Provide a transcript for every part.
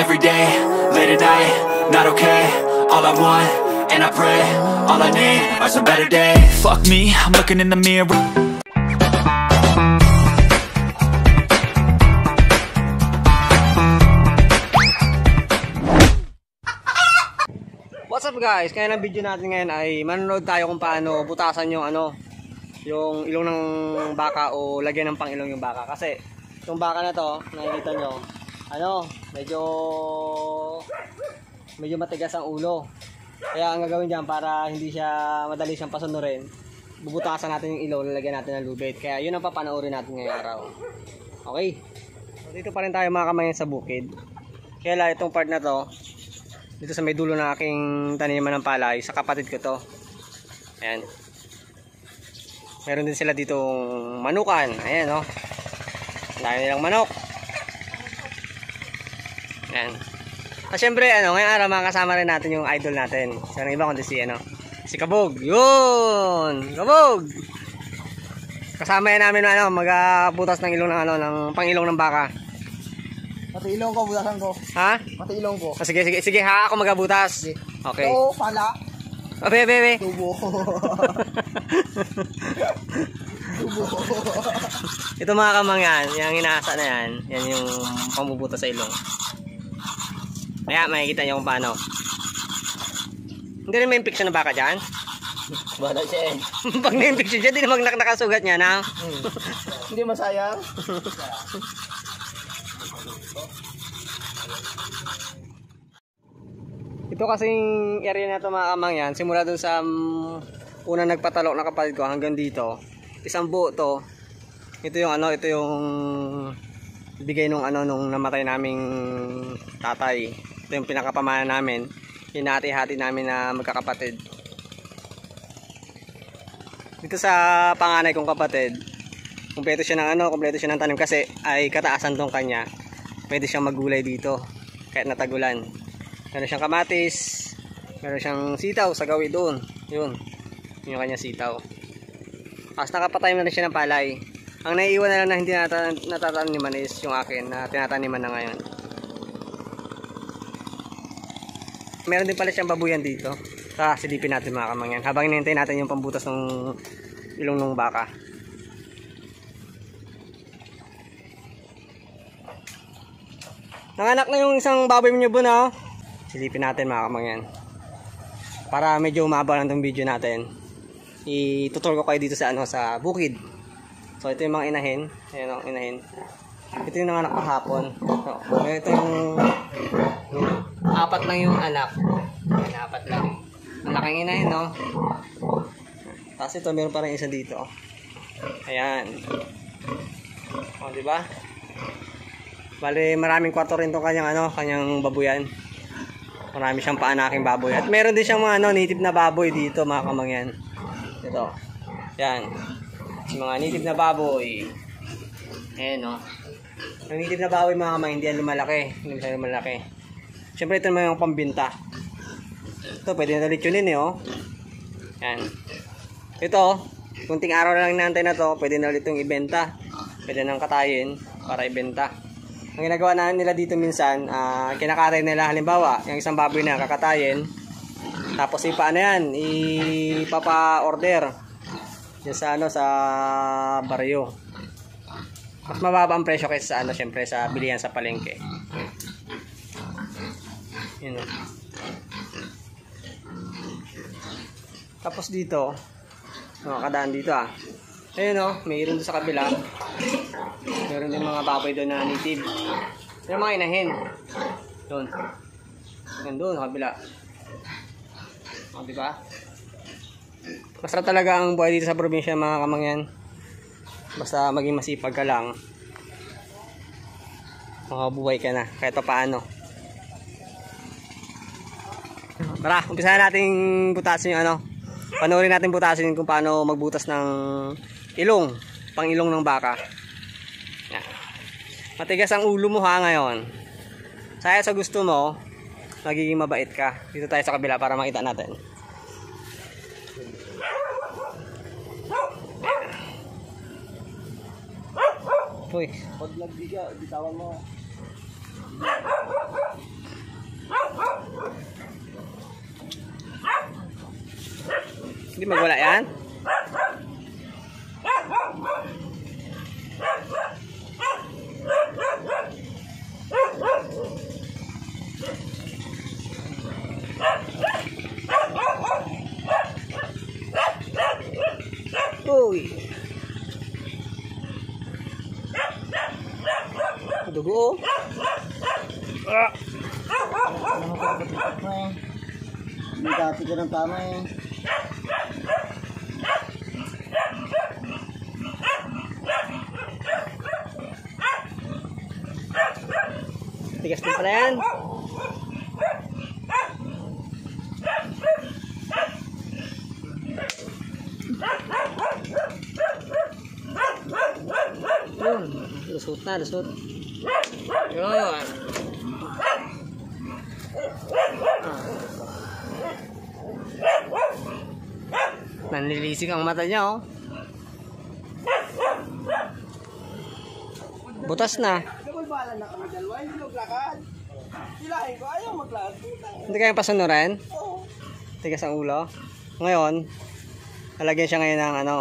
every day, late at night, not okay. All I want, and I pray, all I need are some better days. Fuck me, I'm looking in the mirror. What's up guys? Kaya ng video natin ngayon ay manonood tayo kung paano butasan yung yung ilong ng baka o lagyan ng pangilong yung baka. Kasi yung baka na to, nakikita nyo, medyo matigas ang ulo. Kaya ang gagawin dyan para hindi siya madali siyang pasunurin, bubutasan natin yung ilong, lalagyan natin ng lubid. Kaya yun ang papanoorin natin ngayong araw. Okay, so, dito pa rin tayo mga kamayan sa bukid. Kaya lang itong part na to, dito sa may dulo ng aking taniman ng palay, sa kapatid ko to. Ayan. Meron din sila ditong manukan. Ayan, oh. Dahil nilang manok. Ayan. At syempre, ngayong araw makakasama rin natin yung idol natin. Sa iba kundi si Kabog. Yun! Kabog! Kasama yan namin magbutas ng ilong ng pangilong ng baka. Pati ilong ko, butasan ko. Ha? Pati ilong ko. Sige ha, ako magabutas. Okay. Oo, pala. Bebe. Tubo. Tubo. Ito mga kamangyan, yung inaasa na yan, yan yung pambubutas sa ilong. Kaya makikita nyo kung paano. Hindi rin may infection na baka dyan? Bala siya eh. Pag na-infection dyan, di naman nakasugat niya na. Hindi masayang. Ito kasing area na ito mga kamangyan, simula dun sa unang nagpatalok na kapatid ko hanggang dito, isang buo to. Ito yung bigay nung namatay naming tatay. Ito yung pinakapamana namin, hinati-hati namin na magkakapatid. Dito sa panganay kong kapatid, kumpleto siya ng tanim kasi ay kataasan tong kanya. Pwede siyang magulay dito kahit natagulan. Meron siyang kamatis, meron siyang sitaw sa gawi doon. Yun yung kanya sitaw. Tapos nakapatay na rin siya ng palay. Ang naiiwan na lang na hindi natataniman is yung akin na tinataniman na ngayon. Meron din pala siyang babuyan dito. Silipin natin mga kamangyan habang hinihintay natin yung pambutas ng ilong ng baka. Nanganak na yung isang baboy mo bun, ha? Silipin natin mga kamangyan. Para medyo umaba lang itong video natin, itutur ko kayo dito sa sa bukid. So ito yung mga inahin. Ayan ang inahin. Ito yung nanganak kahapon. So, ito yung apat lang yung anak. Ayan, apat lang. Ang laking inahin, no? Tapos ito meron pa rin isa dito. Ayan. O, diba? Bale, maraming kwarto rin itong kanyang babuyan. Marami siyang paanaking baboy. At meron din siyang mga native na baboy dito mga kamangyan. Ito. Yan. Mga native na baboy. Ayan, no. Ang native na baboy mga kamangyan, hindi yan lumalaki. Hindi yan lumalaki. Siyempre ito naman yung pambinta. Ito, pwede na litsunin oh. Yan. Ito, kunting araw na lang inaantay na to, pwede na ulit itong ibenta. Pwede nang katayin para ibenta. Ang ginagawa na nila dito minsan, kinakatay nila halimbawa, yung isang baboy na kakatayin, tapos ipapa-order dyan sa baryo. Mas mababa ang presyo kaysa syempre sa bilihan sa palengke. Yun. Tapos dito, makakadaan dito ayun mayroon doon sa kabila. Meron din mga baboy doon na native. Yung mga inahin. Doon. Doon, sa kabila. O, diba? Masarap talaga ang buhay dito sa probinsya mga kamangyan. Basta maging masipag ka lang, makabuhay ka na kahit pa paano. Tara, umpisahan natin butasin yung panoorin natin butasin kung paano magbutas ng ilong, pangilong ng baka. Yan. Matigas ang ulo mo ngayon. Saya sa gusto mo, magiging mabait ka. Dito tayo sa kabila para makita natin. Uy, Pag nagbiga, bitawan mo. Hindi magwala yan. Uy. Dugo. Ah. Hindi dati ka ng tama eh. Tigas din pala yan. Yun. Lusot na, lusot. Yun. Nanlilisik ang mata niya, oh. Butas na. Nagulbalan na kami dalawa, hindi maglakad. Silahin ko, ayaw maglakad. Hindi kayang pasunurin? Oo. Tigas ang ulo. Ngayon, lalagyan siya ngayon ng ano,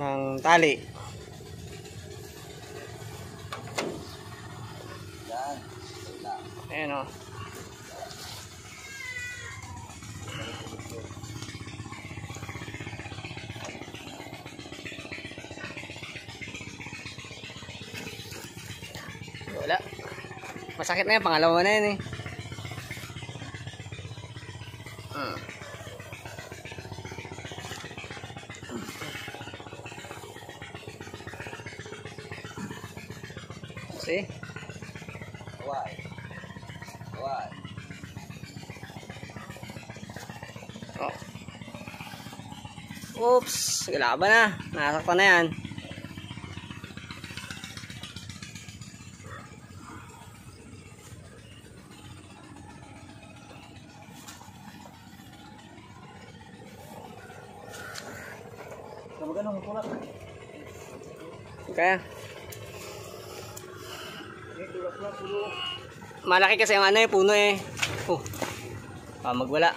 ng tali. Yan. Ayan, oh. Wala. Masakit na yan, pangalawa na yan eh. See? Why? Why? Oh. Oops, laban na. Nasaktan na yan. Ganun kulat. Kaya malaki kasi ang ano eh, puno eh. Magwala.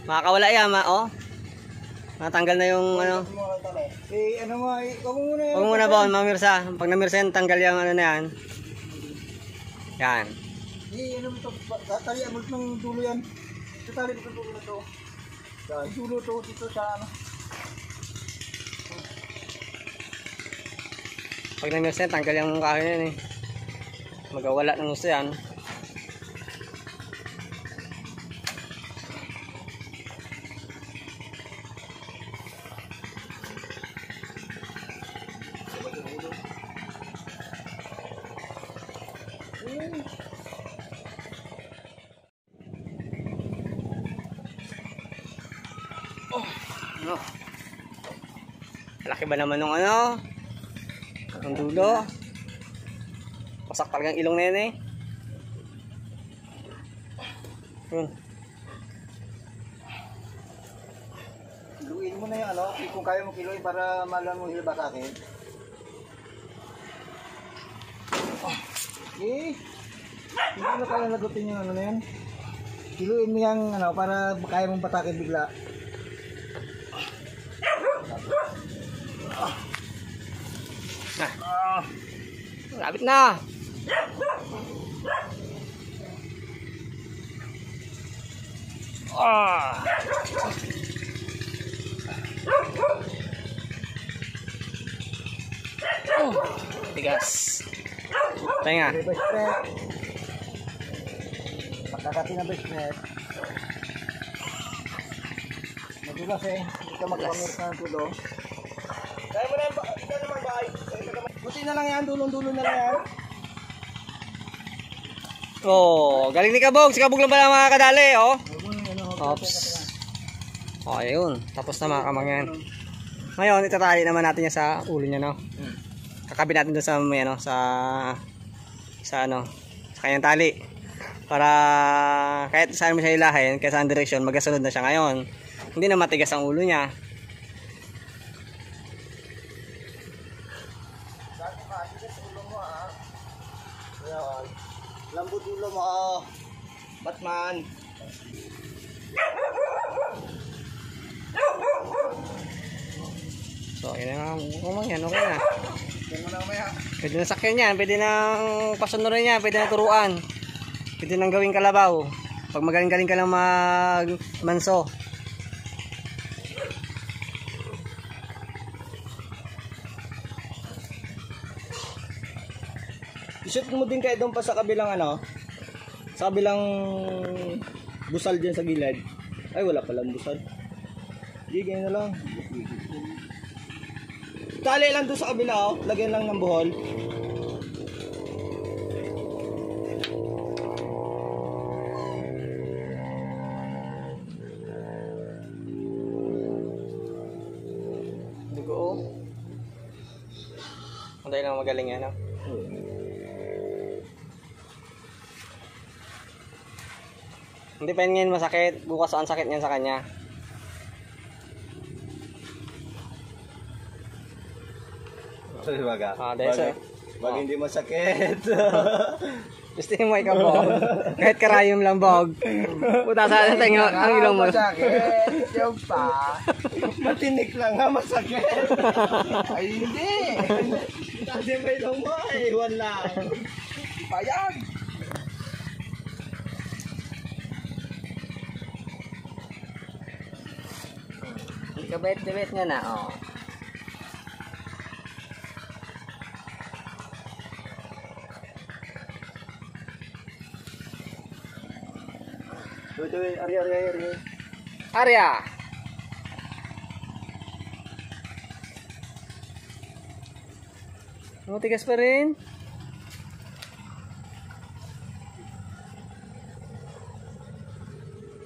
Makakawala yan, oh. Natanggal na yung ano. Eh, ano nga, wag mo muna yan. Huwag muna ba, mamirsa. Pag namirsa yan, tanggal yung ano na yan. Yan. Eh, ano mo ito, tatalian mo ng dulo yan. Tatali mo ng dulo na ito. Yan, dulo ito dito sa ano. Pag namirsa yan, tanggal yung kahoy yan eh. Magawala ng gusto yan. Ano? Laki ba naman ng ano? Ang dulo. Pasak talagang ilong na yan eh. Yun. Luin mo na yung ano, kung kaya mo kiloy para malam mo hilba sa akin. Eh, hindi mo kaya lagutin yung ano na yan. Kiluin mo yung ano, para kaya mong patakin bigla. Lapit na. Tigas. Tenga. Best friend. Pagkakati na best friend. Madulas eh. Hindi ka magpamir ng tulo. Kaya mo na yung ikaw naman bahay. Buti na lang yan. Dulong-dulo na lang yan. Oh, galing ni Kabog. Si Kabog lang pala mga kadali, oh. Ops. Oh, ayun. Tapos na mga kamangyan. Ngayon, itatali naman natin yan sa ulo niya, no? Kakabit natin doon sa may ano, sa ano, sa kanyang tali. Para kahit saan mo siya ilahin, kahit saan direksyon, magkasunod na siya ngayon. Hindi na matigas ang ulo niya. Lambot ulo mo, oh. Batman. Okay na kumang yan, okay na. Yan mo na mamaya. Pwede na sakyan yan, pwede nang pasunurin yan, pwede na turuan. Pwede nang gawing kalabaw. Pag magaling-galing ka lang manso. I-shoot mo din kayo doon pa sa kabilang ano? Sa kabilang busal dyan sa gilid. Ay, wala palang busal. Hindi, ganyan na lang. Tali lang doon sa kabila, oh. Lagyan lang ng buhol. Dugo, oh. Anday lang magaling yan, oh. Hindi pa yun ngayon masakit. Bukas ang sakit niyan sa kanya. Baga. Dahil sa... Baga hindi masakit. Gusto mo ikaw, Bog? Kahit karayom lang, Bog. Puta sa atin ang ilong mo. Masakit. Yung pa. Matinik lang nga masakit. Ay, hindi. Kasi may ilong mo. Iwan lang. Payag. Kabait-kabait niya na, oh. Tuloy, ari. Arya! Matigas pa rin.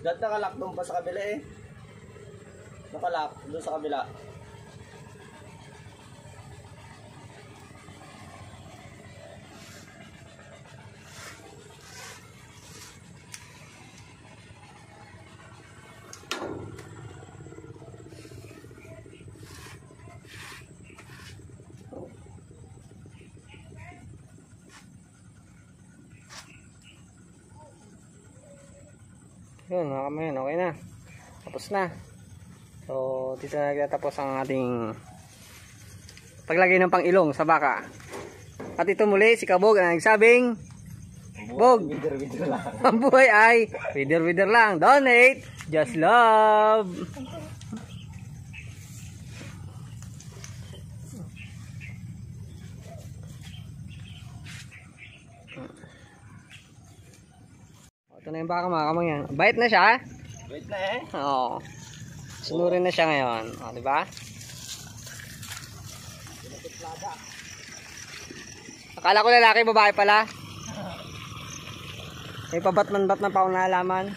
Dahil nakalak doon pa sa kabila eh. Nakalak doon sa kabila. Yun, mga kamayan, okay na. Tapos na. So, dito na nagtatapos ang ating paglagay ng pang-ilong sa baka. At ito muli, si Kabog ang nagsabing, Bog, Wider lang. ang buhay ay wider lang. Donate, just love. Ito na yung baka, mga kamangyan. Bait na siya. Wait na eh. Oo. Sunurin na siya ngayon. O, di ba? Akala ko lalaki, babae pala. May pabatman-batman pa akong nalaman.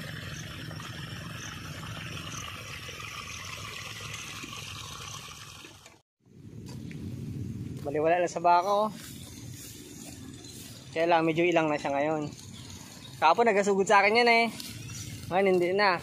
Baliwala na sa bako. Kaya lang, medyo ilang na siya ngayon. Kapon, nagasugod sa akin yan eh. Ngayon, hindi na.